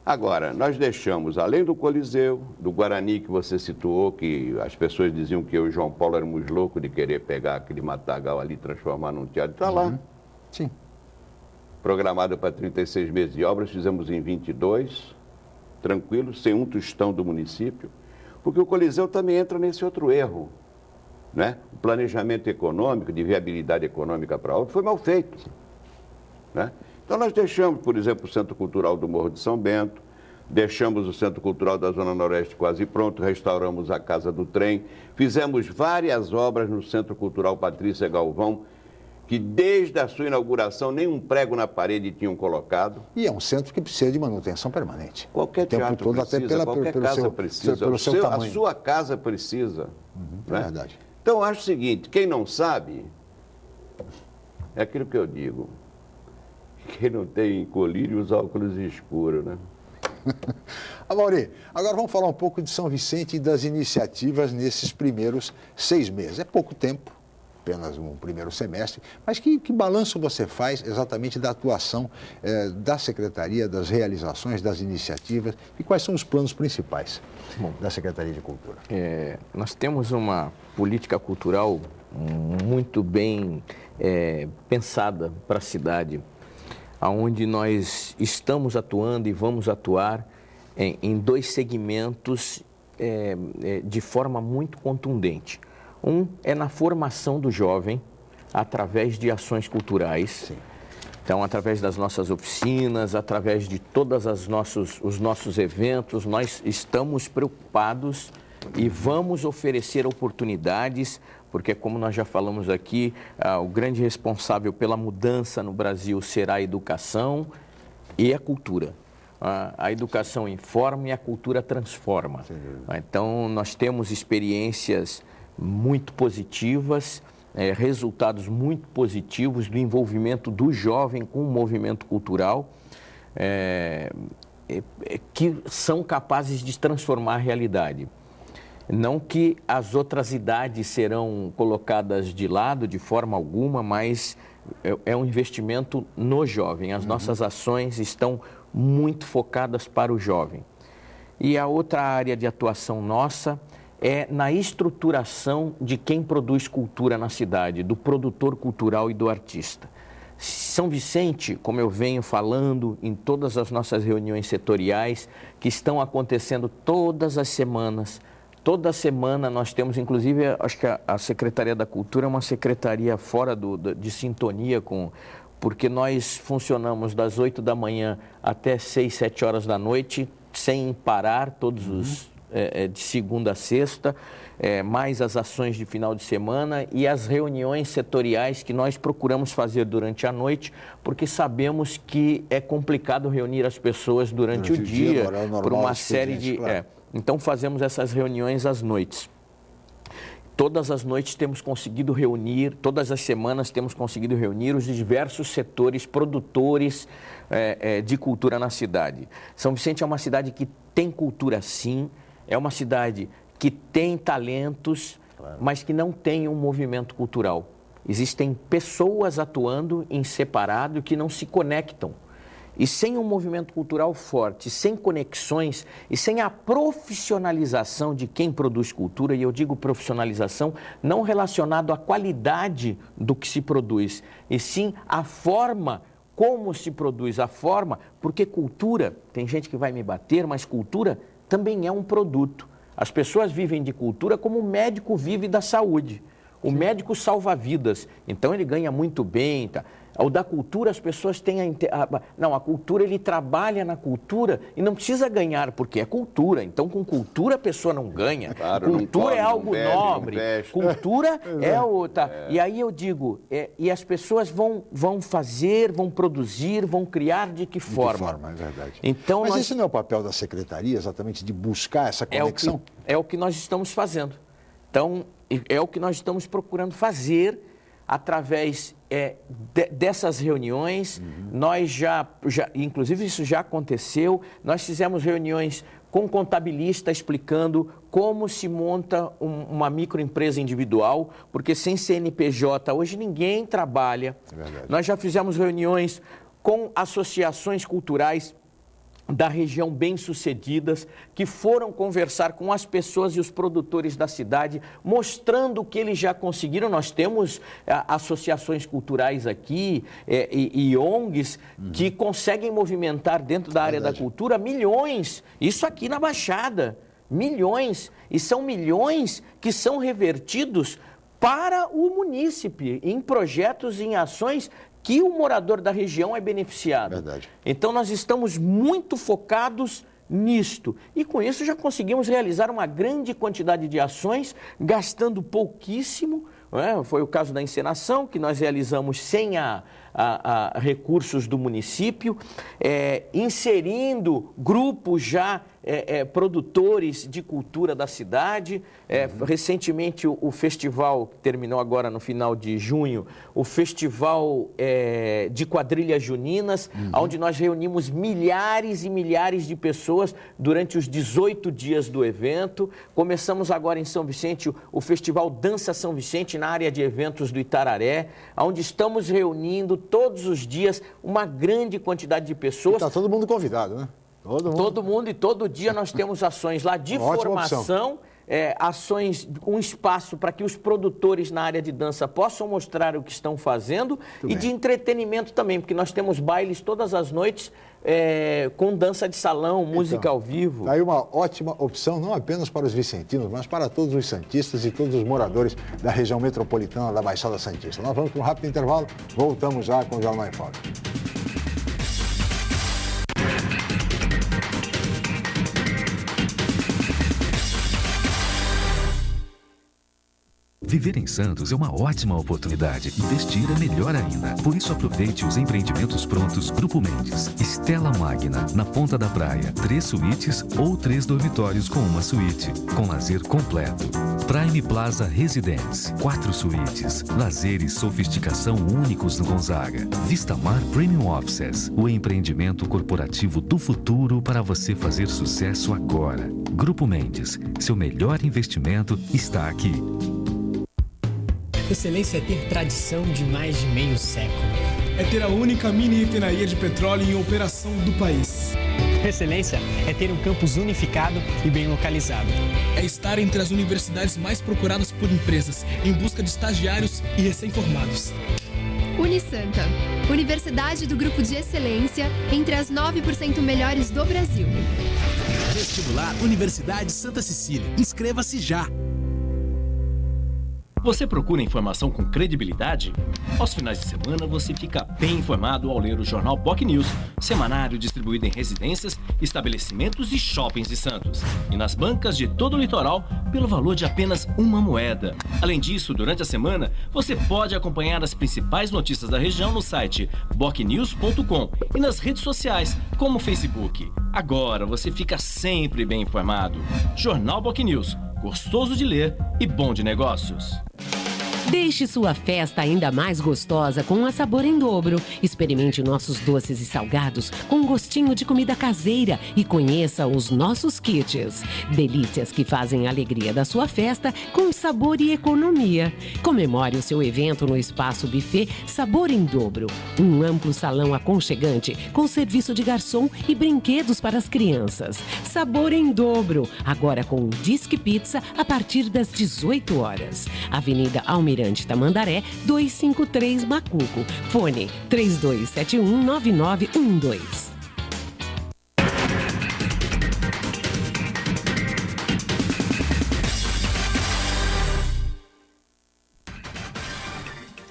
Agora, nós deixamos, além do Coliseu, do Guarani que você situou, que as pessoas diziam que eu e João Paulo éramos loucos de querer pegar aquele matagal ali e transformar num teatro. Está lá. Sim. Programado para 36 meses de obras, fizemos em 22, tranquilo, sem um tostão do município. Porque o Coliseu também entra nesse outro erro, né? O planejamento econômico, de viabilidade econômica para a obra, foi mal feito, né? Então nós deixamos, por exemplo, o Centro Cultural do Morro de São Bento, deixamos o Centro Cultural da Zona Noroeste quase pronto, restauramos a Casa do Trem, fizemos várias obras no Centro Cultural Patrícia Galvão, que desde a sua inauguração nem um prego na parede tinham colocado. E é um centro que precisa de manutenção permanente. Qualquer teatro todo, precisa, até pela, qualquer pelo casa seu, precisa, pelo seu tamanho. A sua casa precisa. É verdade. Então, eu acho o seguinte, quem não sabe, é aquilo que eu digo, quem não tem colírio usa óculos escuros, né? Amaury, agora vamos falar um pouco de São Vicente e das iniciativas nesses primeiros 6 meses. É pouco tempo, apenas um primeiro semestre, mas que balanço você faz exatamente da atuação da Secretaria, das realizações, das iniciativas e quais são os planos principais da Secretaria de Cultura? Nós temos uma política cultural muito bem pensada para a cidade, onde nós estamos atuando e vamos atuar em 2 segmentos de forma muito contundente. Um é na formação do jovem, através de ações culturais. Sim. Então, através das nossas oficinas, através de todos os nossos eventos, nós estamos preocupados e vamos oferecer oportunidades, porque, como nós já falamos aqui, o grande responsável pela mudança no Brasil será a educação e a cultura. A educação informa e a cultura transforma. Sim. Então, nós temos experiências muito positivas, resultados muito positivos do envolvimento do jovem com o movimento cultural, que são capazes de transformar a realidade. Não que as outras idades serão colocadas de lado de forma alguma, mas é um investimento no jovem. As nossas ações estão muito focadas para o jovem. E a outra área de atuação nossa é na estruturação de quem produz cultura na cidade, do produtor cultural e do artista. São Vicente, como eu venho falando em todas as nossas reuniões setoriais, que estão acontecendo todas as semanas. Toda semana nós temos, inclusive, acho que a Secretaria da Cultura é uma secretaria fora de sintonia porque nós funcionamos das 8 da manhã até 6, 7 horas da noite, sem parar, todos de segunda a sexta, mais as ações de final de semana e as reuniões setoriais que nós procuramos fazer durante a noite, porque sabemos que é complicado reunir as pessoas durante o dia por uma série de... Claro. Então, fazemos essas reuniões às noites. Todas as noites temos conseguido reunir, todas as semanas temos conseguido reunir os diversos setores produtores de cultura na cidade. São Vicente é uma cidade que tem cultura, sim, é uma cidade que tem talentos, claro, mas que não tem um movimento cultural. Existem pessoas atuando em separado que não se conectam. E sem um movimento cultural forte, sem conexões e sem a profissionalização de quem produz cultura, e eu digo profissionalização não relacionado à qualidade do que se produz, e sim a forma como se produz, a forma, porque cultura, tem gente que vai me bater, mas cultura também é um produto. As pessoas vivem de cultura como o médico vive da saúde. O médico salva vidas, então ele ganha muito bem, tá? O da cultura, as pessoas têm Não, a cultura, ele trabalha na cultura e não precisa ganhar, porque é cultura. Então, com cultura, a pessoa não ganha. Claro, cultura não come, é algo nobre. Cultura é outra. E aí eu digo, e as pessoas vão fazer, vão produzir, vão criar de que forma? De que forma, é verdade. Então, mas esse não é o papel da Secretaria, exatamente, de buscar essa conexão? É o que nós estamos fazendo. Então, é o que nós estamos procurando fazer através dessas reuniões. Nós já, inclusive isso já aconteceu, nós fizemos reuniões com contabilista explicando como se monta uma microempresa individual, porque sem CNPJ hoje ninguém trabalha. Nós já fizemos reuniões com associações culturais da região bem-sucedidas, que foram conversar com as pessoas e os produtores da cidade, mostrando o que eles já conseguiram. Nós temos associações culturais aqui e ONGs que conseguem movimentar dentro da área da cultura milhões, isso aqui na Baixada, milhões, e são milhões que são revertidos para o munícipe, em projetos, em ações que o morador da região é beneficiado. Verdade. Então, nós estamos muito focados nisto. E com isso já conseguimos realizar uma grande quantidade de ações, gastando pouquíssimo, não é? Foi o caso da encenação, que nós realizamos sem recursos do município, inserindo grupos já produtores de cultura da cidade. Recentemente o festival, que terminou agora no final de junho, o festival de quadrilhas juninas, onde nós reunimos milhares e milhares de pessoas durante os 18 dias do evento. Começamos agora em São Vicente o festival Dança São Vicente, na área de eventos do Itararé, onde estamos reunindo todos os dias uma grande quantidade de pessoas. Está todo mundo convidado, né? Todo mundo, e todo dia nós temos ações lá de formação, ações, um espaço para que os produtores na área de dança possam mostrar o que estão fazendo e de entretenimento também, porque nós temos bailes todas as noites com dança de salão, música ao vivo. Daí uma ótima opção, não apenas para os vicentinos, mas para todos os santistas e todos os moradores da região metropolitana da Baixada Santista. Nós vamos para um rápido intervalo, voltamos já com o Jornal em Foque. Viver em Santos é uma ótima oportunidade. Investir é melhor ainda. Por isso, aproveite os empreendimentos prontos Grupo Mendes. Stella Magna, na Ponta da Praia. 3 suítes ou 3 dormitórios com uma suíte. Com lazer completo. Prime Plaza Residence. 4 suítes. Lazer e sofisticação únicos no Gonzaga. Vista Mar Premium Offices. O empreendimento corporativo do futuro para você fazer sucesso agora. Grupo Mendes. Seu melhor investimento está aqui. Excelência é ter tradição de mais de meio século. É ter a única mini refinaria de petróleo em operação do país. Excelência é ter um campus unificado e bem localizado. É estar entre as universidades mais procuradas por empresas, em busca de estagiários e recém-formados. Unisanta, Universidade do Grupo de Excelência, entre as 9% melhores do Brasil. Vestibular Universidade Santa Cecília. Inscreva-se já! Você procura informação com credibilidade? Aos finais de semana, você fica bem informado ao ler o jornal BOC News, semanário distribuído em residências, estabelecimentos e shoppings de Santos. E nas bancas de todo o litoral, pelo valor de apenas uma moeda. Além disso, durante a semana, você pode acompanhar as principais notícias da região no site bocnews.com e nas redes sociais, como o Facebook. Agora você fica sempre bem informado. Jornal BOC News. Gostoso de ler e bom de negócios. Deixe sua festa ainda mais gostosa com a Sabor em Dobro. Experimente nossos doces e salgados com gostinho de comida caseira e conheça os nossos kits. Delícias que fazem a alegria da sua festa com sabor e economia. Comemore o seu evento no Espaço Buffet Sabor em Dobro. Um amplo salão aconchegante com serviço de garçom e brinquedos para as crianças. Sabor em Dobro, agora com Disque Pizza a partir das 18 horas. Avenida Almirante Tamandaré, 253 Macuco. Fone 32719912.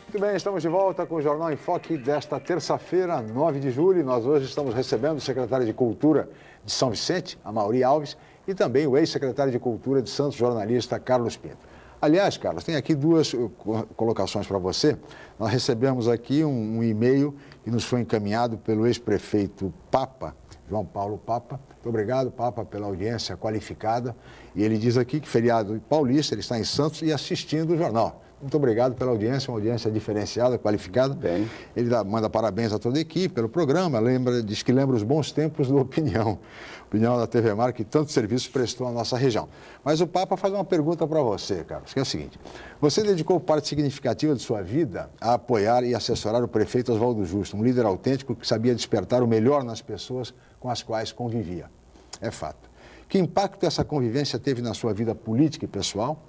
Muito bem, estamos de volta com o Jornal em Foque desta terça-feira, 9 de julho. Nós hoje estamos recebendo o secretário de Cultura de São Vicente, Amaury Alves, e também o ex-secretário de Cultura de Santos, jornalista Carlos Pinto. Aliás, Carlos, tem aqui duas colocações para você. Nós recebemos aqui um e-mail que nos foi encaminhado pelo ex-prefeito Papa, João Paulo Papa. Muito obrigado, Papa, pela audiência qualificada. E ele diz aqui que feriado paulista, ele está em Santos e assistindo o jornal. Muito obrigado pela audiência, uma audiência diferenciada, qualificada. Bem. Ele manda parabéns a toda a equipe pelo programa, diz que lembra os bons tempos do Opinião da TV Mar, que tanto serviço prestou à nossa região. Mas o Papa faz uma pergunta para você, Carlos, que é o seguinte: você dedicou parte significativa de sua vida a apoiar e assessorar o prefeito Oswaldo Justo, um líder autêntico que sabia despertar o melhor nas pessoas com as quais convivia. É fato. Que impacto essa convivência teve na sua vida política e pessoal?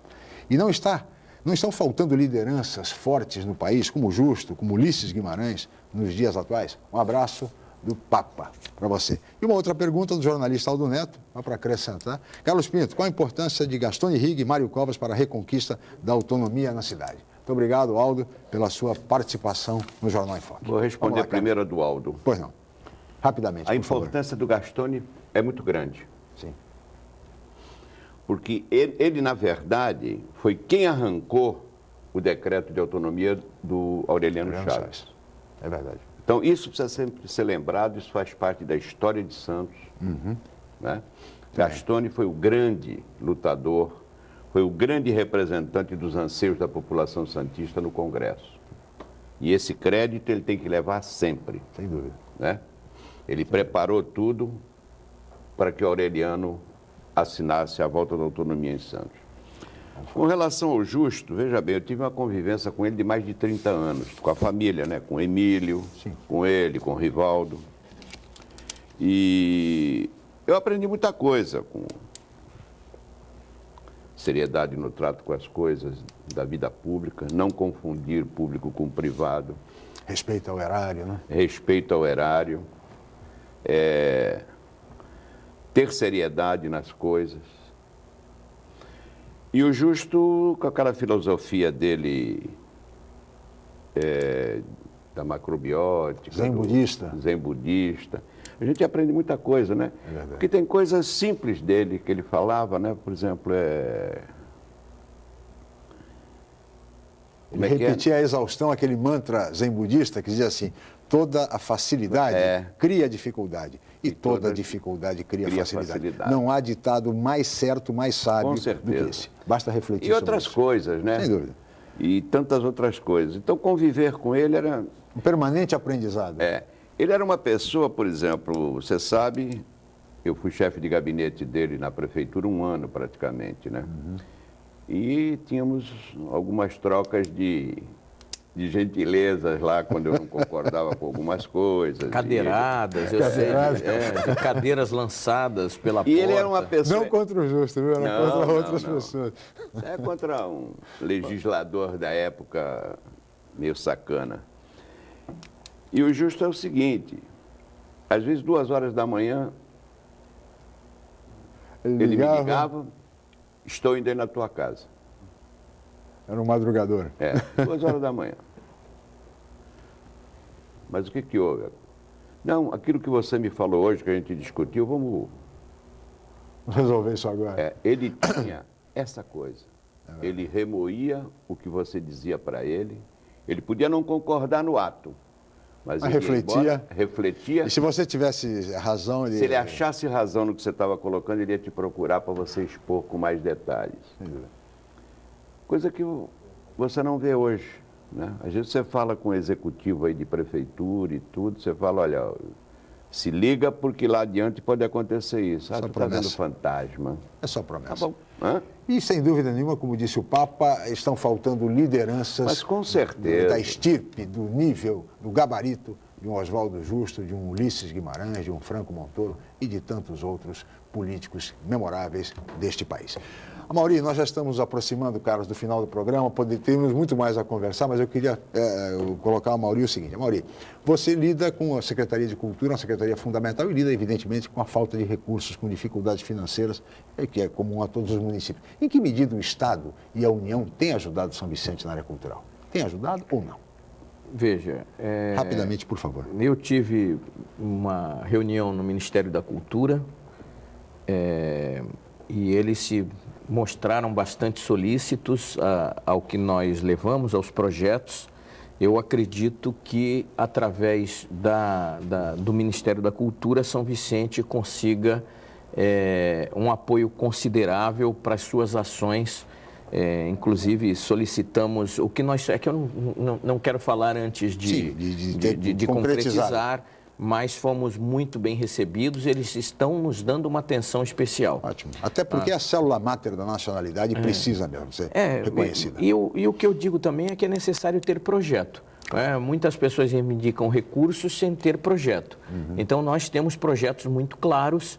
E não estão faltando lideranças fortes no país, como Justo, como Ulisses Guimarães, nos dias atuais? Um abraço do Papa para você. E uma outra pergunta do jornalista Aldo Neto, para acrescentar. Carlos Pinto, qual a importância de Gastone Rigg e Mário Covas para a reconquista da autonomia na cidade? Muito obrigado, Aldo, pela sua participação no Jornal em Foque. Vou responder primeiro a do Aldo. Pois não. Rapidamente, a importância do Gastone é muito grande. Sim. Porque ele, na verdade, foi quem arrancou o decreto de autonomia do Aureliano Chaves. É verdade. Então, isso precisa sempre ser lembrado, isso faz parte da história de Santos. Né? Gastone foi o grande lutador, foi o grande representante dos anseios da população santista no Congresso. E esse crédito ele tem que levar sempre. Sem dúvida. Né? Ele preparou tudo para que Aureliano assinasse a volta da autonomia em Santos. Com relação ao Justo, veja bem, eu tive uma convivência com ele de mais de 30 anos, com a família, né? Com Emílio, com ele, com Rivaldo. E eu aprendi muita coisa com seriedade no trato com as coisas da vida pública, não confundir público com privado. Respeito ao erário, né? Respeito ao erário. Ter seriedade nas coisas. E o Justo, com aquela filosofia dele da macrobiótica. Zen budista. Zen budista. A gente aprende muita coisa, né? É verdade. Porque tem coisas simples dele que ele falava, né? Por exemplo, Ele repetia a exaustão aquele mantra zen budista que dizia assim: toda a facilidade cria dificuldade e toda dificuldade cria facilidade. Não há ditado mais certo, mais sábio do que esse. Basta refletir sobre isso. E outras coisas, né? Sem dúvida. E tantas outras coisas. Então, conviver com ele era... um permanente aprendizado. Ele era uma pessoa, por exemplo, você sabe, eu fui chefe de gabinete dele na prefeitura 1 ano praticamente, né? E tínhamos algumas trocas de gentilezas lá, quando eu não concordava com algumas coisas. Cadeiradas, eu sei, de cadeiras lançadas pela porta. E ele era uma pessoa... Não contra o Justo, viu? Era contra outras pessoas. É contra um legislador da época meio sacana. E o Justo é o seguinte, às vezes 2 horas da manhã, ele me ligava, estou indo aí na tua casa. Era um madrugador. 2 horas da manhã. Mas o que houve? Não, aquilo que você me falou hoje, que a gente discutiu, vamos resolver isso agora. Ele tinha essa coisa. Ele remoía o que você dizia para ele. Ele podia não concordar no ato, mas ele refletia. E se você tivesse razão... Se ele achasse razão no que você estava colocando, ele ia te procurar para você expor com mais detalhes. Coisa que você não vê hoje, né? Às vezes você fala com o executivo aí de prefeitura e tudo, você fala, olha, se liga porque lá adiante pode acontecer isso. Tu está vendo fantasma. É só promessa. Tá bom. E, sem dúvida nenhuma, como disse o Papa, estão faltando lideranças... Mas com certeza. Da estirpe, do nível, do gabarito de um Oswaldo Justo, de um Ulisses Guimarães, de um Franco Montoro e de tantos outros políticos memoráveis deste país. Amaury, nós já estamos nos aproximando, Carlos, do final do programa, temos muito mais a conversar, mas eu queria colocar ao Amaury o seguinte. Amaury, você lida com a Secretaria de Cultura, uma secretaria fundamental, e lida, evidentemente, com a falta de recursos, com dificuldades financeiras, que é comum a todos os municípios. Em que medida o Estado e a União têm ajudado São Vicente na área cultural? Tem ajudado ou não? Veja... Rapidamente, por favor. Eu tive uma reunião no Ministério da Cultura e eles se mostraram bastante solícitos ao que nós levamos, aos projetos. Eu acredito que, através do Ministério da Cultura, São Vicente consiga um apoio considerável para as suas ações. Inclusive, solicitamos o que nós... É que eu não quero falar antes de concretizar, mas fomos muito bem recebidos, eles estão nos dando uma atenção especial. Ótimo. Até porque a célula máter da nacionalidade precisa mesmo ser reconhecida. E o que eu digo também é que é necessário ter projeto. Muitas pessoas reivindicam recursos sem ter projeto. Então, nós temos projetos muito claros,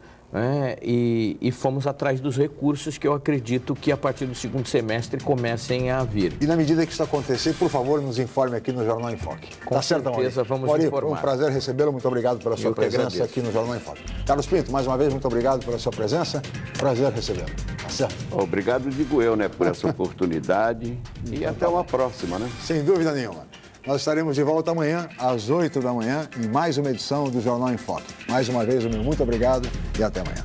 e fomos atrás dos recursos que eu acredito que a partir do 2º semestre comecem a vir. E na medida que isso acontecer, por favor, nos informe aqui no Jornal em Foque. Com certeza, vamos informar. Foi um prazer recebê-lo, muito obrigado pela sua presença aqui no Jornal em Foque. Carlos Pinto, mais uma vez, muito obrigado pela sua presença, prazer recebê-lo. Tá certo? Obrigado, digo eu, por essa oportunidade e até uma próxima, né? Sem dúvida nenhuma. Nós estaremos de volta amanhã, às 8 da manhã, em mais uma edição do Jornal em Foque. Mais uma vez, meu muito obrigado e até amanhã.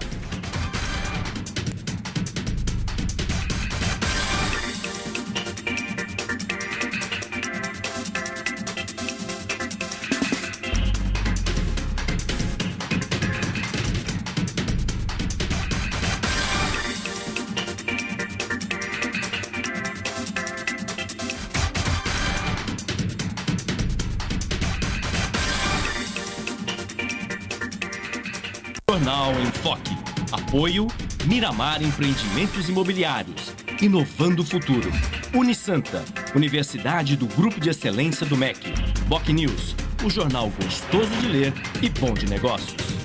Jornal em Foque. Apoio Miramar Empreendimentos Imobiliários. Inovando o futuro. Unisanta, Universidade do Grupo de Excelência do MEC. BocNews, o jornal gostoso de ler e bom de negócios.